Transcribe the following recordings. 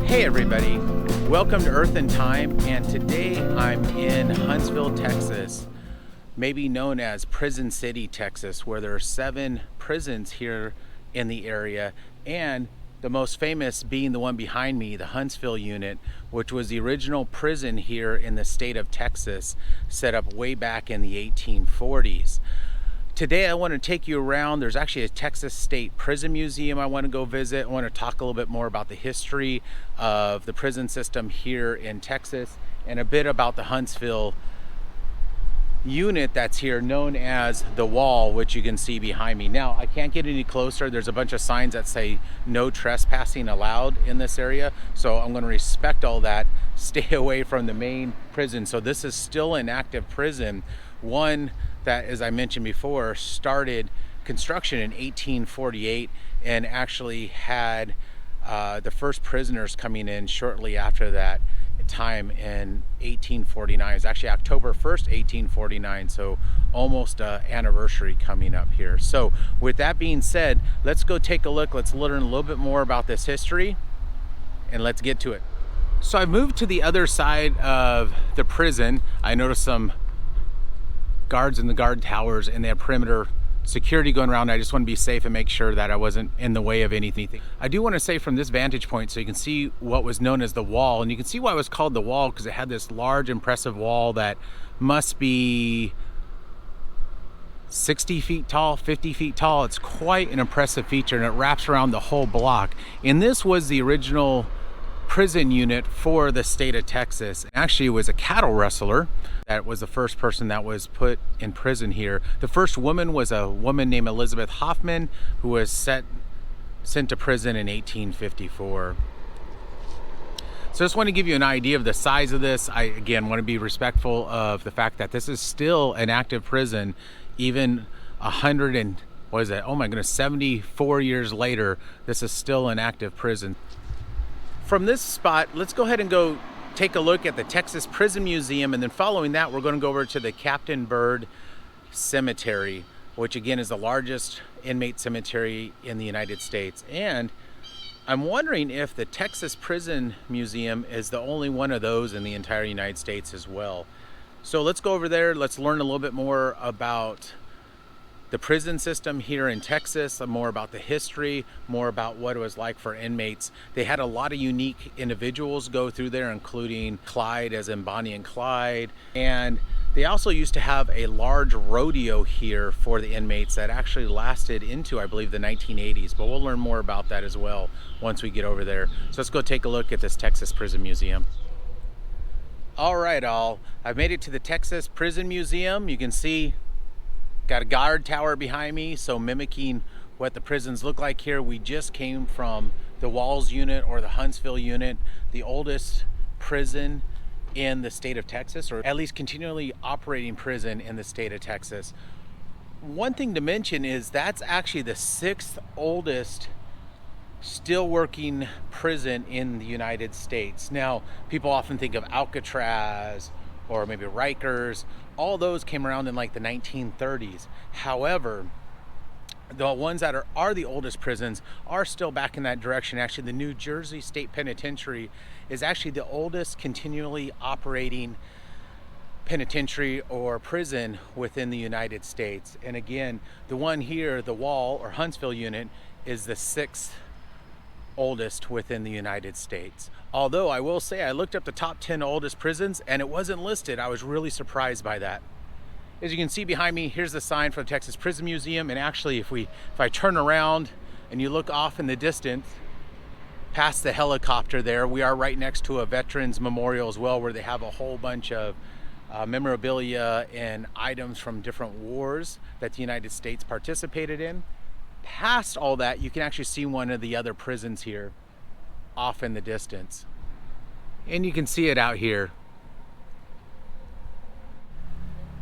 Hey everybody, welcome to Earth and Time, and today I'm in Huntsville, Texas, maybe known as Prison City, Texas, where there are 7 prisons here in the area, and the most famous being the one behind me, the Huntsville unit, which was the original prison here in the state of Texas, set up way back in the 1840s. Today I want to take you around. There's actually a Texas State Prison Museum I want to go visit. I want to talk a little bit more about the history of the prison system here in Texas and a bit about the Huntsville unit that's here, known as the Wall, which you can see behind me. Now, I can't get any closer. There's a bunch of signs that say no trespassing allowed in this area, so I'm going to respect all that. Stay away from the main prison. So this is still an active prison, one that, as I mentioned before, started construction in 1848 and actually had the first prisoners coming in shortly after that time in 1849. It's actually October 1st, 1849, so almost an anniversary coming up here. So with that being said, let's go take a look. Let's learn a little bit more about this history and let's get to it. So I moved to the other side of the prison. I noticed some guards in the guard towers and they have perimeter security going around. I just want to be safe and make sure that I wasn't in the way of anything. I do want to say from this vantage point, so you can see what was known as the Wall, and you can see why it was called the Wall, because it had this large impressive wall that must be 60 feet tall, 50 feet tall. It's quite an impressive feature, and it wraps around the whole block. And this was the original prison unit for the state of Texas. Actually, it was a cattle rustler that was the first person that was put in prison here. The first woman was a woman named Elizabeth Hoffman, who was sent to prison in 1854. So I just want to give you an idea of the size of this. I, again, want to be respectful of the fact that this is still an active prison, even 74 years later, this is still an active prison. From this spot, let's go ahead and go take a look at the Texas Prison Museum, and then following that, we're going to go over to the Captain Byrd Cemetery, which again is the largest inmate cemetery in the United States. And I'm wondering if the Texas Prison Museum is the only one of those in the entire United States as well. So let's go over there. Let's learn a little bit more about the prison system here in Texas, more about the history, more about what it was like for inmates. They had a lot of unique individuals go through there, including Clyde, as in Bonnie and Clyde. And they also used to have a large rodeo here for the inmates that actually lasted into, I believe, the 1980s. But we'll learn more about that as well once we get over there. So let's go take a look at this Texas Prison Museum. All right, I've made it to the Texas Prison Museum. You can see got a guard tower behind me, so mimicking what the prisons look like here. We just came from the Walls unit, or the Huntsville unit, the oldest prison in the state of Texas, or at least continually operating prison in the state of Texas. One thing to mention is that's actually the 6th oldest still working prison in the United States. Now, people often think of Alcatraz or maybe Rikers. All those came around in like the 1930s. However, the ones that are the oldest prisons are still back in that direction. Actually, the New Jersey State Penitentiary is actually the oldest continually operating penitentiary or prison within the United States. And again, the one here, the Wall or Huntsville unit, is the 6th oldest within the United States. Although I will say I looked up the top 10 oldest prisons and it wasn't listed. I was really surprised by that. As you can see behind me, here's the sign for the Texas Prison Museum. And actually, if I turn around and you look off in the distance past the helicopter there, we are right next to a veterans memorial as well, where they have a whole bunch of memorabilia and items from different wars that the United States participated in. Past all that, you can actually see one of the other prisons here off in the distance. And you can see it out here.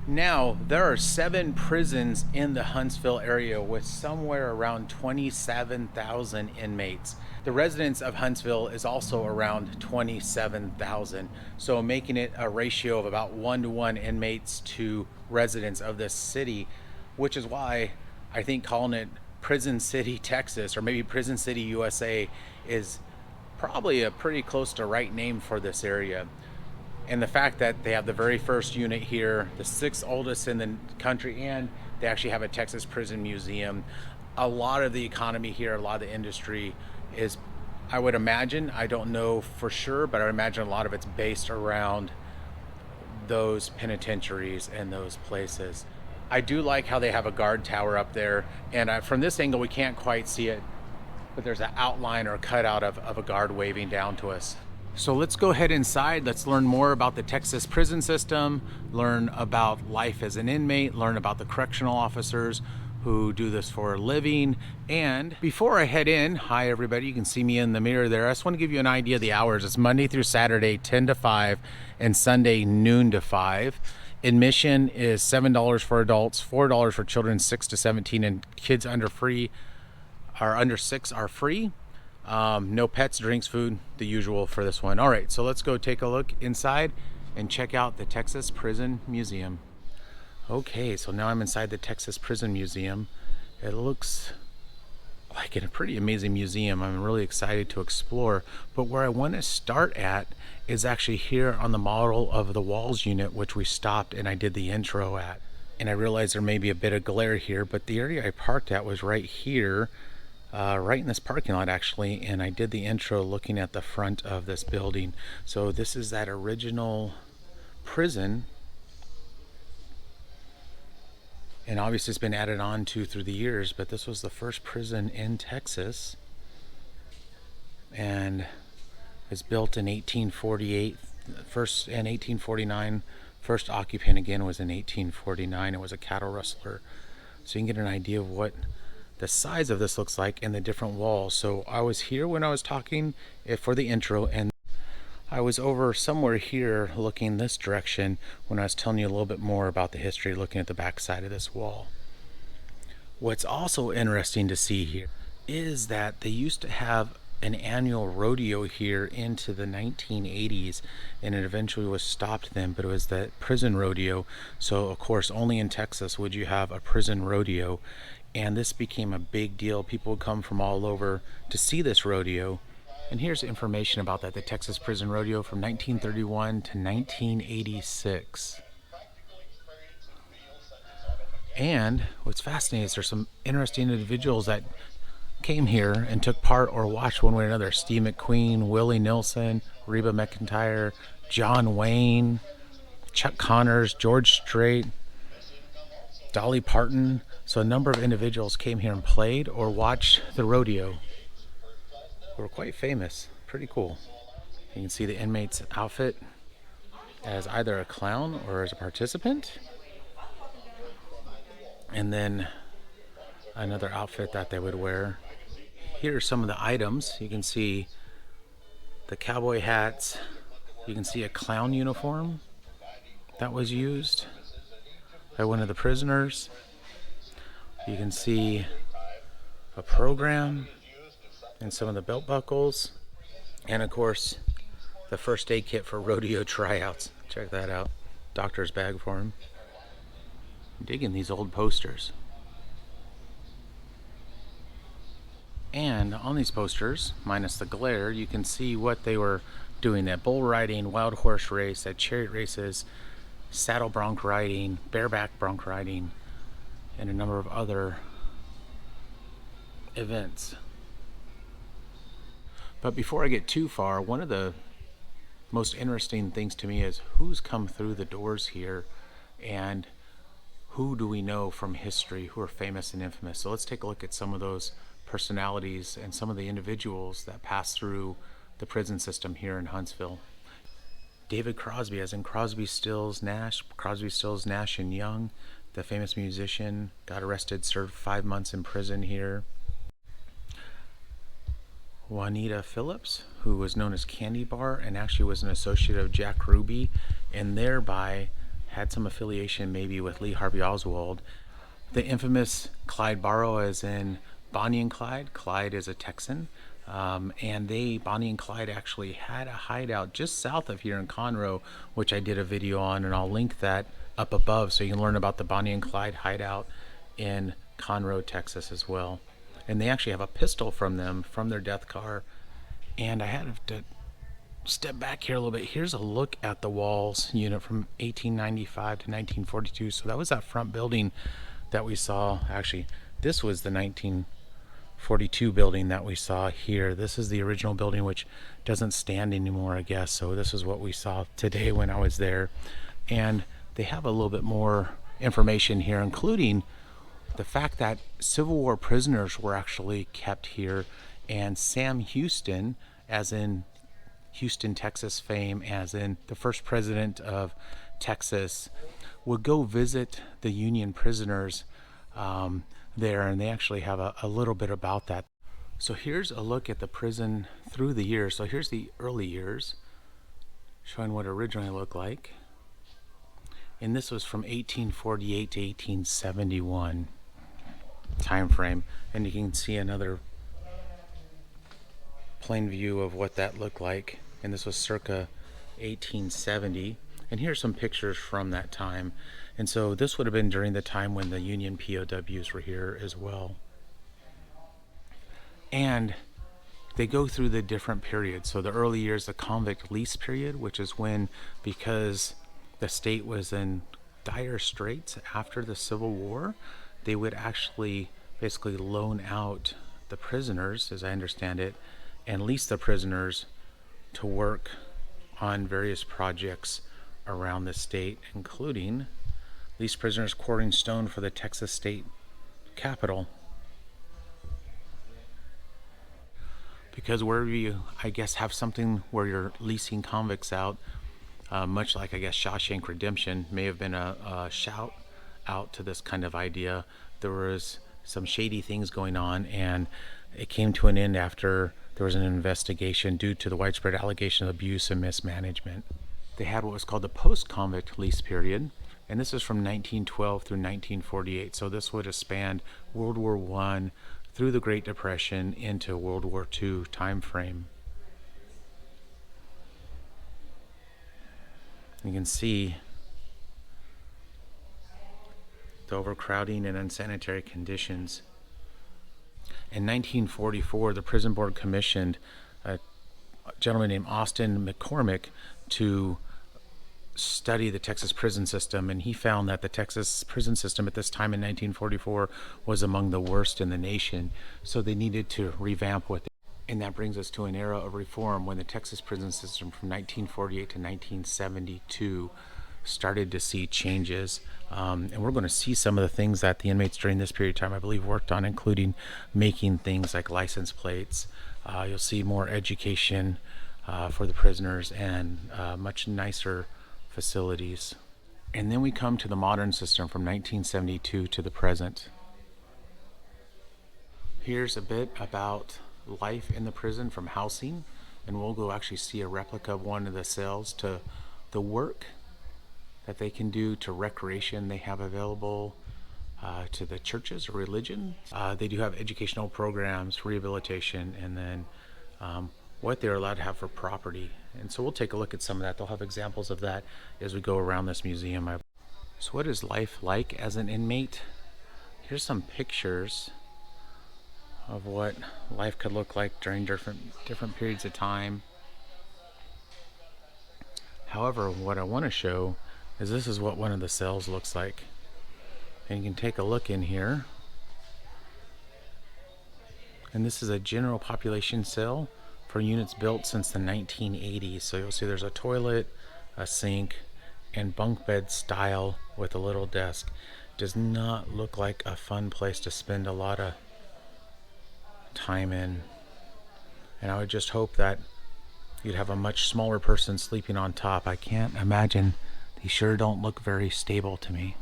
Now, there are 7 prisons in the Huntsville area with somewhere around 27,000 inmates. The residents of Huntsville is also around 27,000, so making it a ratio of about 1-to-1 inmates to residents of this city, which is why I think calling it Prison City, Texas, or maybe Prison City, USA, is probably a pretty close to right name for this area. And the fact that they have the very first unit here, the sixth oldest in the country, and they actually have a Texas Prison Museum. A lot of the economy here, a lot of the industry is, I would imagine, I don't know for sure, but I would imagine a lot of it's based around those penitentiaries and those places. I do like how they have a guard tower up there, and from this angle we can't quite see it, but there's an outline or cutout of a guard waving down to us. So let's go ahead inside. Let's learn more about the Texas prison system, learn about life as an inmate, learn about the correctional officers who do this for a living. And before I head in, hi everybody, you can see me in the mirror there. I just want to give you an idea of the hours. It's Monday through Saturday, 10 to 5, and Sunday, noon to 5. Admission is $7 for adults, $4 for children 6 to 17, and kids under 6 are free. No pets, drinks, food, the usual for this one. All right, so let's go take a look inside and check out the Texas Prison Museum. Okay, so now I'm inside the Texas Prison Museum. It looks like a pretty amazing museum. I'm really excited to explore, but where I want to start at is actually here on the model of the Walls unit, which we stopped and I did the intro at. And I realized there may be a bit of glare here, but the area I parked at was right here, right in this parking lot actually, and I did the intro looking at the front of this building. So this is that original prison, and obviously it's been added on to through the years, but this was the first prison in Texas, and it's built in 1848, first in 1849. First occupant again was in 1849. It was a cattle rustler. So you can get an idea of what the size of this looks like and the different walls. So I was here when I was talking for the intro, and I was over somewhere here looking this direction when I was telling you a little bit more about the history, looking at the back side of this wall. What's also interesting to see here is that they used to have an annual rodeo here into the 1980s, and it eventually was stopped then, but it was the prison rodeo. So of course only in Texas would you have a prison rodeo, and this became a big deal. People would come from all over to see this rodeo. And here's information about that, the Texas Prison Rodeo from 1931 to 1986. And what's fascinating is there's some interesting individuals that came here and took part or watched one way or another. Steve McQueen, Willie Nelson, Reba McEntire, John Wayne, Chuck Connors, George Strait, Dolly Parton. So a number of individuals came here and played or watched the rodeo. They were quite famous. Pretty cool. You can see the inmate's outfit as either a clown or as a participant. And then another outfit that they would wear. Here are some of the items. You can see the cowboy hats. You can see a clown uniform that was used by one of the prisoners. You can see a program and some of the belt buckles. And of course, the first aid kit for rodeo tryouts. Check that out. Doctor's bag for him. I'm digging these old posters. And on these posters, minus the glare, you can see what they were doing. That bull riding, wild horse race, that chariot races, saddle bronc riding, bareback bronc riding, and a number of other events. But before I get too far, one of the most interesting things to me is who's come through the doors here and who do we know from history who are famous and infamous. So let's take a look at some of those personalities and some of the individuals that pass through the prison system here in Huntsville. David Crosby, as in Crosby, Stills, Nash, and Young, the famous musician, got arrested, served 5 months in prison here. Juanita Phillips, who was known as Candy Bar and actually was an associate of Jack Ruby and thereby had some affiliation maybe with Lee Harvey Oswald. The infamous Clyde Barrow, as in Bonnie and Clyde. Clyde is a Texan, and Bonnie and Clyde actually had a hideout just south of here in Conroe, which I did a video on, and I'll link that up above so you can learn about the Bonnie and Clyde hideout in Conroe, Texas as well. And they actually have a pistol from them, from their death car, And I had to step back here a little bit. Here's a look at the walls unit from 1895 to 1942. So that was that front building that we saw. Actually, this was the 1942 building that we saw here. This is the original building, which doesn't stand anymore, I guess. So this is what we saw today when I was there. And they have a little bit more information here, including the fact that Civil War prisoners were actually kept here, and Sam Houston, as in Houston, Texas fame, as in the first president of Texas, would go visit the Union prisoners there, and they actually have a little bit about that. So here's a look at the prison through the years. So here's the early years, showing what it originally looked like. And this was from 1848 to 1871 time frame. And you can see another plain view of what that looked like. And this was circa 1870. And here's some pictures from that time. And so this would have been during the time when the Union POWs were here as well. And they go through the different periods. So the early years, the convict lease period, which is when, because the state was in dire straits after the Civil War, they would actually basically loan out the prisoners, as I understand it, and lease the prisoners to work on various projects around the state, including lease prisoners quartering stone for the Texas state capitol. Because wherever you, I guess, have something where you're leasing convicts out, much like, I guess, Shawshank Redemption may have been a shout out to this kind of idea. There was some shady things going on, and it came to an end after there was an investigation due to the widespread allegation of abuse and mismanagement. They had what was called the post-convict lease period, and this is from 1912 through 1948. So this would have spanned World War I through the Great Depression into World War II time frame. You can see the overcrowding and unsanitary conditions. In 1944, the prison board commissioned a gentleman named Austin McCormick to study the Texas prison system, and he found that the Texas prison system at this time in 1944 was among the worst in the nation. So they needed to revamp what they, and that brings us to an era of reform when the Texas prison system from 1948 to 1972 started to see changes. And we're going to see some of the things that the inmates during this period of time, I believe, worked on, including making things like license plates. You'll see more education for the prisoners and much nicer facilities. And then we come to the modern system from 1972 to the present. Here's a bit about life in the prison from housing, and we'll go actually see a replica of one of the cells, to the work that they can do, to recreation they have available, to the churches or religion. They do have educational programs, rehabilitation, and then what they're allowed to have for property. And so we'll take a look at some of that. They'll have examples of that as we go around this museum. So what is life like as an inmate? Here's some pictures of what life could look like during different periods of time. However, what I want to show is this is what one of the cells looks like. And you can take a look in here. And this is a general population cell for units built since the 1980s. So you'll see there's a toilet, a sink, and bunk bed style with a little desk. Does not look like a fun place to spend a lot of time in. And I would just hope that you'd have a much smaller person sleeping on top. I can't imagine. They sure don't look very stable to me.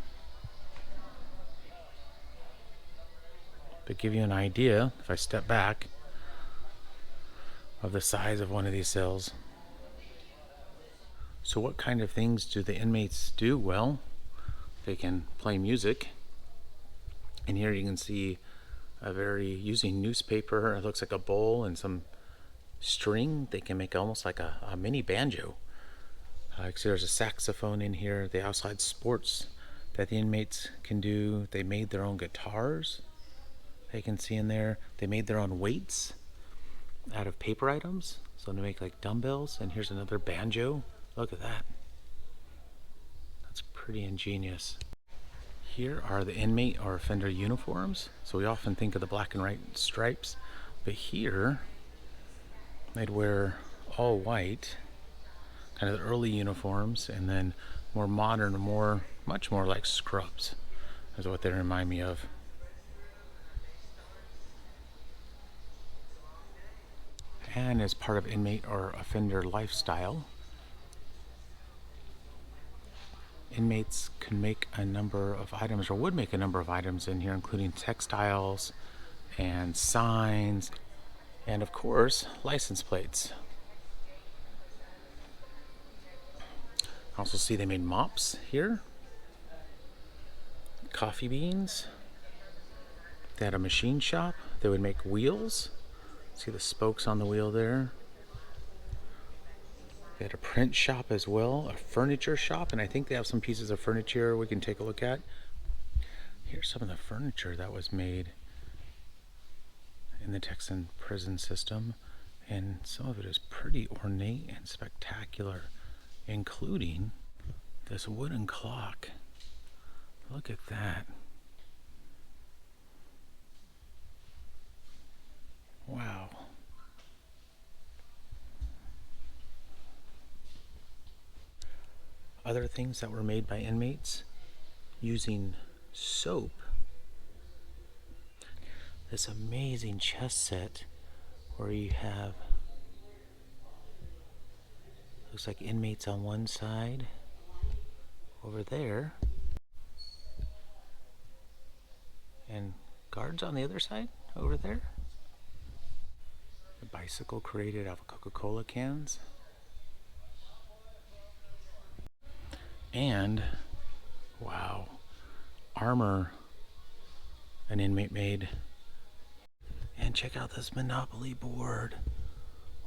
But give you an idea, if I step back, of the size of one of these cells. So what kind of things do the inmates do? Well, they can play music. And here you can see using newspaper. It looks like a bowl and some string. They can make almost like a mini banjo. See there's a saxophone in here. They also had sports that the inmates can do. They made their own guitars. They can see in there. They made their own weights out of paper items. So to make like dumbbells, and here's another banjo. Look at that. That's pretty ingenious. Here are the inmate or offender uniforms. So we often think of the black and white stripes, but here they'd wear all white, kind of the early uniforms, and then more modern, much more like scrubs is what they remind me of. And as part of inmate or offender lifestyle, inmates can make a number of items, or would make a number of items in here, including textiles and signs, and of course, license plates. Also see they made mops here, coffee beans. They had a machine shop. They would make wheels. See the spokes on the wheel there. They had a print shop as well, a furniture shop, and I think they have some pieces of furniture we can take a look at. Here's some of the furniture that was made in the Texan prison system, and some of it is pretty ornate and spectacular, including this wooden clock. Look at that. Wow. Other things that were made by inmates using soap. This amazing chess set where you have, looks like inmates on one side over there and guards on the other side over there. A bicycle created out of Coca-Cola cans. And, wow, armor an inmate made. And check out this Monopoly board.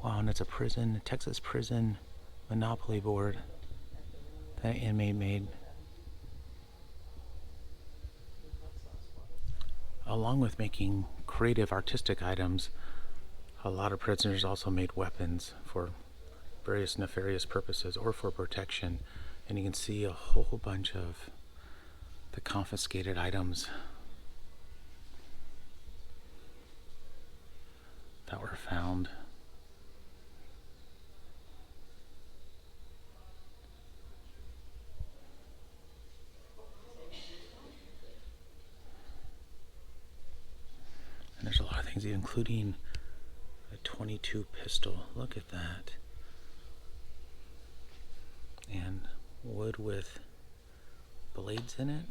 Wow, and it's a Texas prison Monopoly board that inmate made. Along with making creative artistic items, a lot of prisoners also made weapons for various nefarious purposes or for protection. And you can see a whole bunch of the confiscated items that were found. And there's a lot of things, including a .22 pistol. Look at that. And wood with blades in it.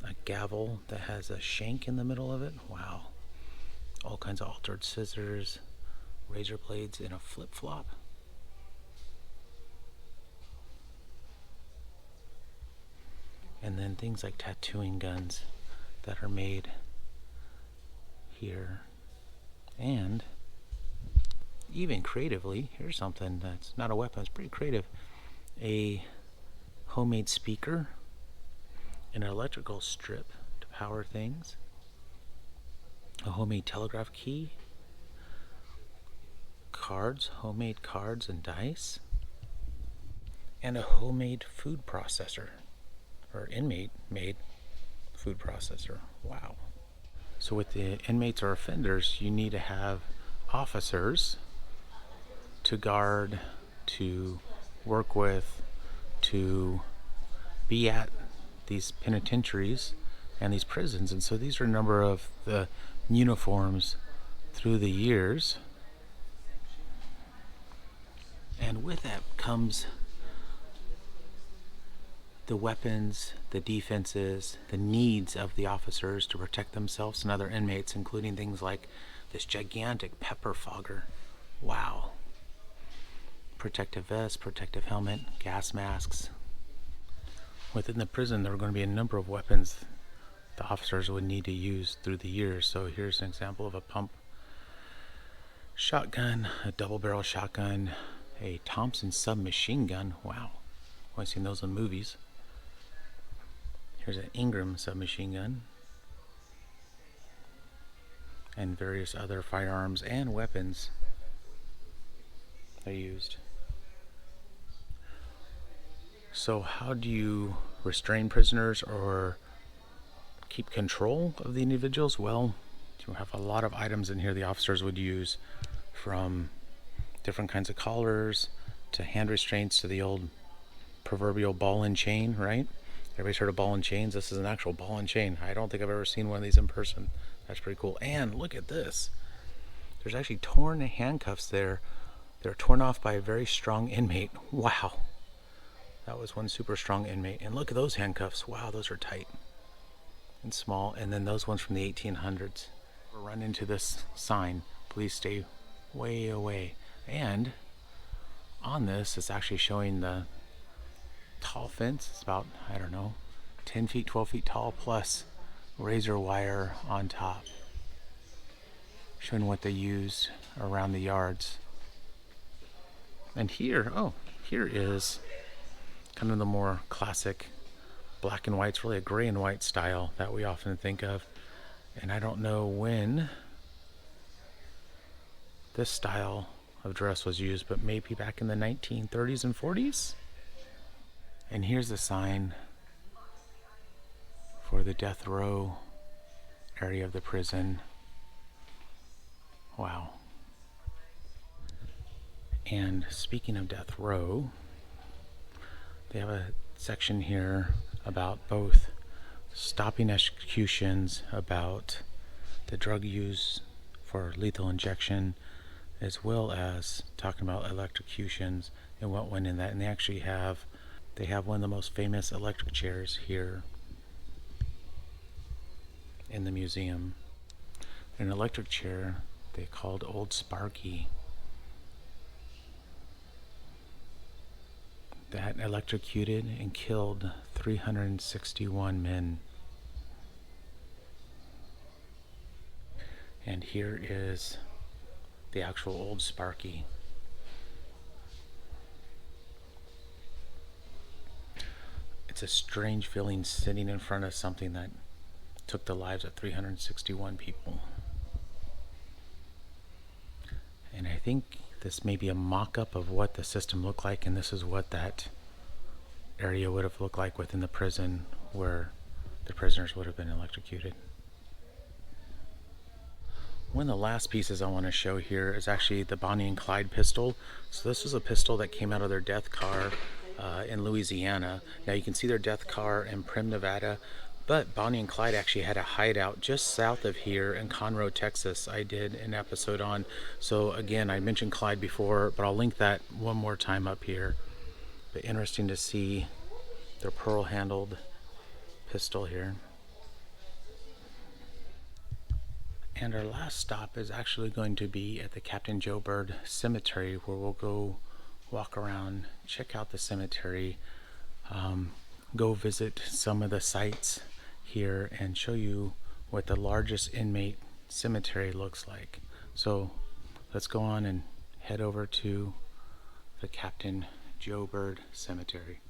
A gavel that has a shank in the middle of it. Wow. All kinds of altered scissors, razor blades in a flip-flop. And then things like tattooing guns that are made here. And even creatively, here's something that's not a weapon, it's pretty creative. A homemade speaker, an electrical strip to power things, a homemade telegraph key, cards, homemade cards and dice, and a homemade food processor, or inmate made food processor. Wow. So with the inmates or offenders, you need to have officers to guard, to work with, to be at these penitentiaries and these prisons. And so these are a number of the uniforms through the years. And with that comes the weapons, the defenses, the needs of the officers to protect themselves and other inmates, including things like this gigantic pepper fogger. Wow. Protective vest, protective helmet, gas masks. Within the prison, there are going to be a number of weapons the officers would need to use through the years. So here's an example of a pump shotgun, a double barrel shotgun, a Thompson submachine gun. Wow, I've seen those in movies. Here's an Ingram submachine gun. and various other firearms and weapons they used. So how do you restrain prisoners or keep control of the individuals? Well, you have a lot of items in here the officers would use, from different kinds of collars to hand restraints to the old proverbial ball and chain, right? Everybody's heard of ball and chains. This is an actual ball and chain. I don't think I've ever seen one of these in person. That's pretty cool. And look at this. There's actually torn handcuffs there. They're torn off by a very strong inmate. Wow. That was one super strong inmate. And look at those handcuffs. Wow, those are tight and small. And then those ones from the 1800s. We'll run into this sign, please stay way away. And on this, it's actually showing the tall fence. It's about, I don't know, 10 feet, 12 feet tall, plus razor wire on top, showing what they used around the yards. And here, here is kind of the more classic black and white. It's really a gray and white style that we often think of. And I don't know when this style of dress was used, but maybe back in the 1930s and 40s. And here's the sign for the death row area of the prison. Wow. And speaking of death row, they have a section here about both stopping executions, about the drug use for lethal injection, as well as talking about electrocutions and what went in that. And they actually have one of the most famous electric chairs here in the museum. An electric chair they called Old Sparky, that electrocuted and killed 361 men. And here is the actual Old Sparky. It's a strange feeling sitting in front of something that took the lives of 361 people. And I think this may be a mock-up of what the system looked like, and this is what that area would have looked like within the prison where the prisoners would have been electrocuted. One of the last pieces I want to show here is actually the Bonnie and Clyde pistol. So this was a pistol that came out of their death car in Louisiana. Now you can see their death car in Primm, Nevada, but Bonnie and Clyde actually had a hideout just south of here in Conroe, Texas. I did an episode on. So again, I mentioned Clyde before, but I'll link that one more time up here. But interesting to see their pearl-handled pistol here. And our last stop is actually going to be at the Captain Joe Bird Cemetery, where we'll go walk around, check out the cemetery, go visit some of the sites here, and show you what the largest inmate cemetery looks like. So let's go on and head over to the Captain Joe Bird Cemetery.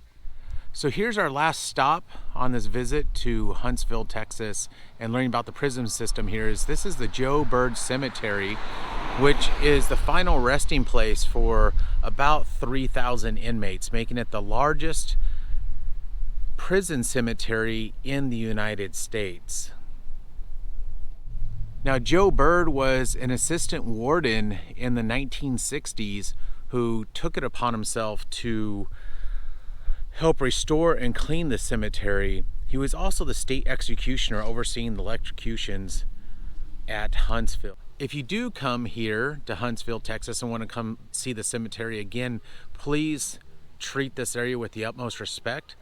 So here's our last stop on this visit to Huntsville, Texas, and learning about the prison system here. This is the Joe Bird Cemetery, which is the final resting place for about 3,000 inmates, making it the largest prison cemetery in the United States. Now, Joe Bird was an assistant warden in the 1960s who took it upon himself to help restore and clean the cemetery. He was also the state executioner overseeing the electrocutions at Huntsville. If you do come here to Huntsville, Texas, and want to come see the cemetery again, please treat this area with the utmost respect.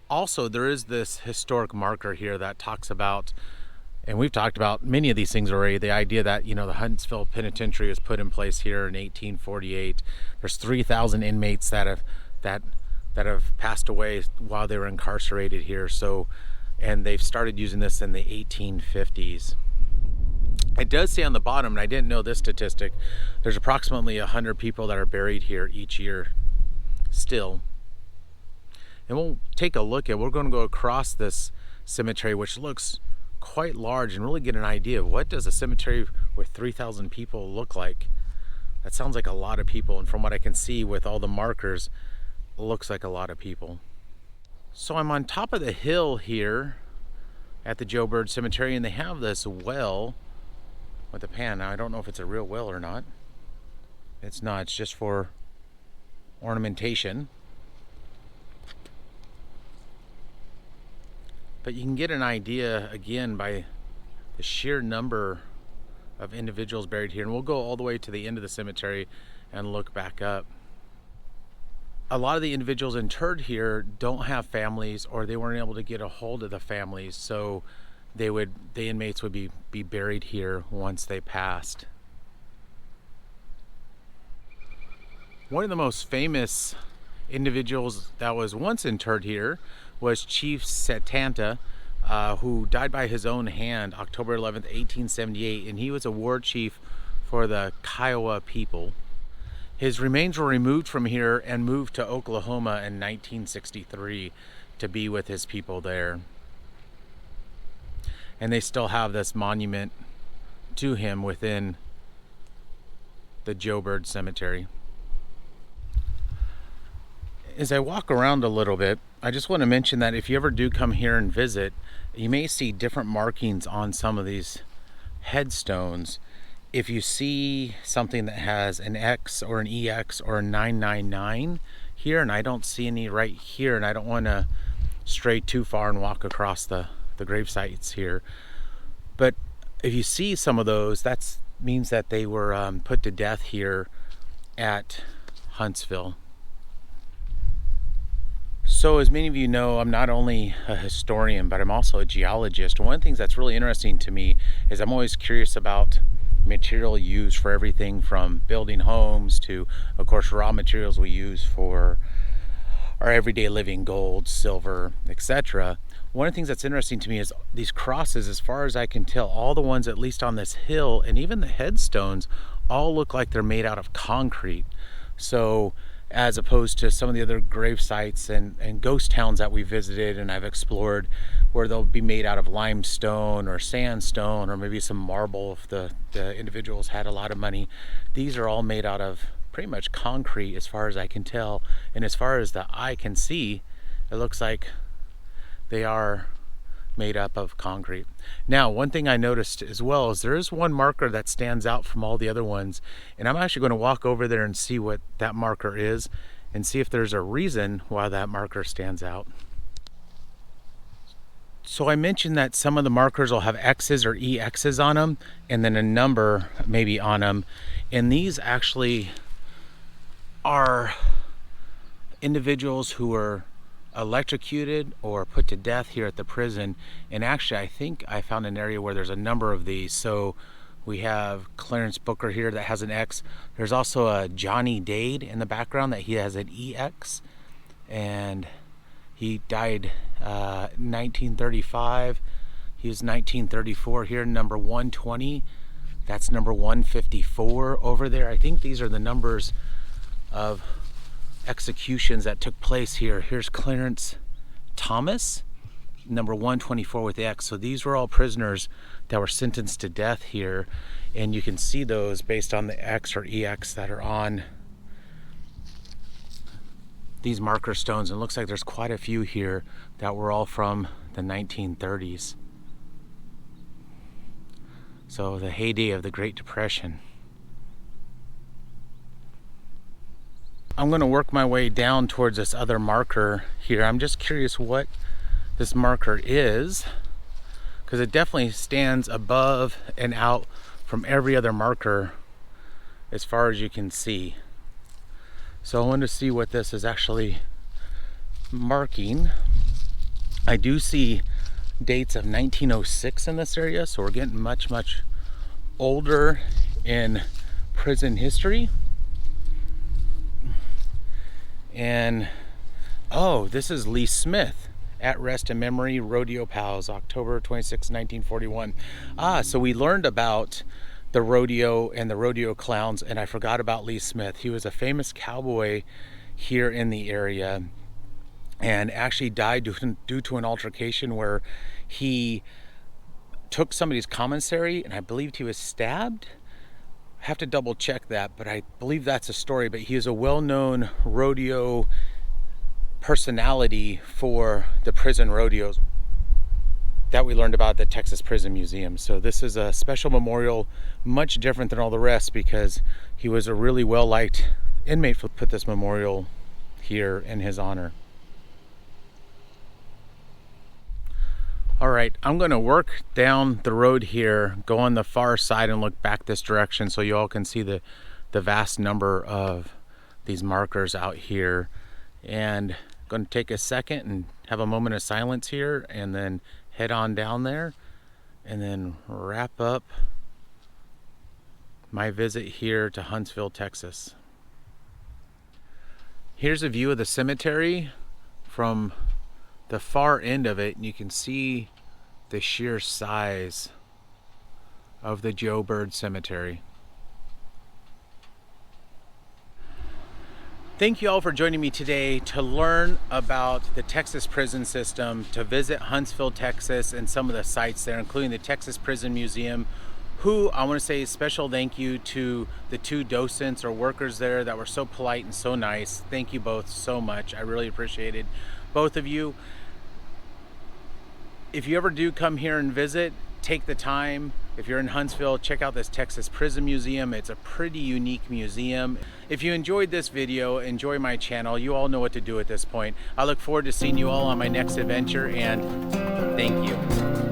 Also, there is this historic marker here that talks about, and we've talked about many of these things already, the idea that, you know, the Huntsville Penitentiary was put in place here in 1848. There's 3,000 inmates that have passed away while they were incarcerated here. So, and they've started using this in the 1850s. It does say on the bottom, and I didn't know this statistic, there's approximately 100 people that are buried here each year still. And we'll take a look at, we're going to go across this cemetery, which looks quite large and really get an idea of what does a cemetery with 3,000 people look like. That sounds like a lot of people, and from what I can see with all the markers, it looks like a lot of people. So I'm on top of the hill here at the Joe Bird Cemetery, and they have this well with a pan. Now I don't know if it's a real well or not. It's not, it's just for ornamentation. But you can get an idea again by the sheer number of individuals buried here, and we'll go all the way to the end of the cemetery and look back up. A lot of the individuals interred here don't have families, or they weren't able to get a hold of the families, so the inmates would be buried here once they passed. One of the most famous individuals that was once interred here was Chief Setanta, who died by his own hand October 11th, 1878, and he was a war chief for the Kiowa people. His remains were removed from here and moved to Oklahoma in 1963 to be with his people there. And they still have this monument to him within the Joe Bird Cemetery. As I walk around a little bit, I just want to mention that if you ever do come here and visit, you may see different markings on some of these headstones. If you see something that has an X or an EX or a 999 here, and I don't see any right here, and I don't want to stray too far and walk across the grave sites here, but if you see some of those, that means that they were put to death here at Huntsville. So as many of you know, I'm not only a historian, but I'm also a geologist. One of the things that's really interesting to me is I'm always curious about material used for everything from building homes to, of course, raw materials we use for our everyday living, gold, silver, etc. One of the things that's interesting to me is these crosses, as far as I can tell, all the ones at least on this hill and even the headstones all look like they're made out of concrete. So as opposed to some of the other grave sites and ghost towns that we visited and I've explored, where they'll be made out of limestone or sandstone or maybe some marble if the individuals had a lot of money. These are all made out of pretty much concrete as far as I can tell, and as far as the eye can see, it looks like they are made up of concrete. Now, one thing I noticed as well is there is one marker that stands out from all the other ones, and I'm actually going to walk over there and see what that marker is and see if there's a reason why that marker stands out. So I mentioned that some of the markers will have X's or EX's on them and then a number maybe on them, and these actually are individuals who were electrocuted or put to death here at the prison. And actually I think I found an area where there's a number of these. So we have Clarence Booker here that has an X. There's also a Johnny Dade in the background that he has an EX, and he died 1935. He was 1934 here, number 120. That's number 154 over there. I think these are the numbers of executions that took place here. Here's Clarence Thomas, number 124 with the X. So these were all prisoners that were sentenced to death here, and you can see those based on the X or EX that are on these marker stones. And it looks like there's quite a few here that were all from the 1930s. So the heyday of the Great Depression. I'm going to work my way down towards this other marker here. I'm just curious what this marker is, because it definitely stands above and out from every other marker as far as you can see. So I want to see what this is actually marking. I do see dates of 1906 in this area, so we're getting much older in prison history. And oh, this is Lee Smith, at rest in memory, Rodeo Pals, October 26, 1941. So we learned about the rodeo and the rodeo clowns, and I forgot about Lee Smith. He was a famous cowboy here in the area, and actually died due to an altercation where he took somebody's commissary, and I believed he was stabbed. I have to double check that, but I believe that's a story. But he is a well-known rodeo personality for the prison rodeos that we learned about at the Texas Prison Museum. So this is a special memorial, much different than all the rest, because he was a really well-liked inmate. Put this memorial here in his honor. All right, I'm gonna work down the road here, go on the far side and look back this direction so you all can see the vast number of these markers out here. And going to take a second and have a moment of silence here, and then head on down there, and then wrap up my visit here to Huntsville, Texas. Here's a view of the cemetery from the far end of it, and you can see the sheer size of the Joe Bird Cemetery. Thank you all for joining me today to learn about the Texas prison system, to visit Huntsville, Texas, and some of the sites there, including the Texas Prison Museum, who I want to say a special thank you to the two docents or workers there that were so polite and so nice. Thank you both so much. I really appreciated both of you. If you ever do come here and visit, take the time. If you're in Huntsville, check out this Texas Prison Museum. It's a pretty unique museum. If you enjoyed this video, enjoy my channel, you all know what to do at this point. I look forward to seeing you all on my next adventure, and thank you.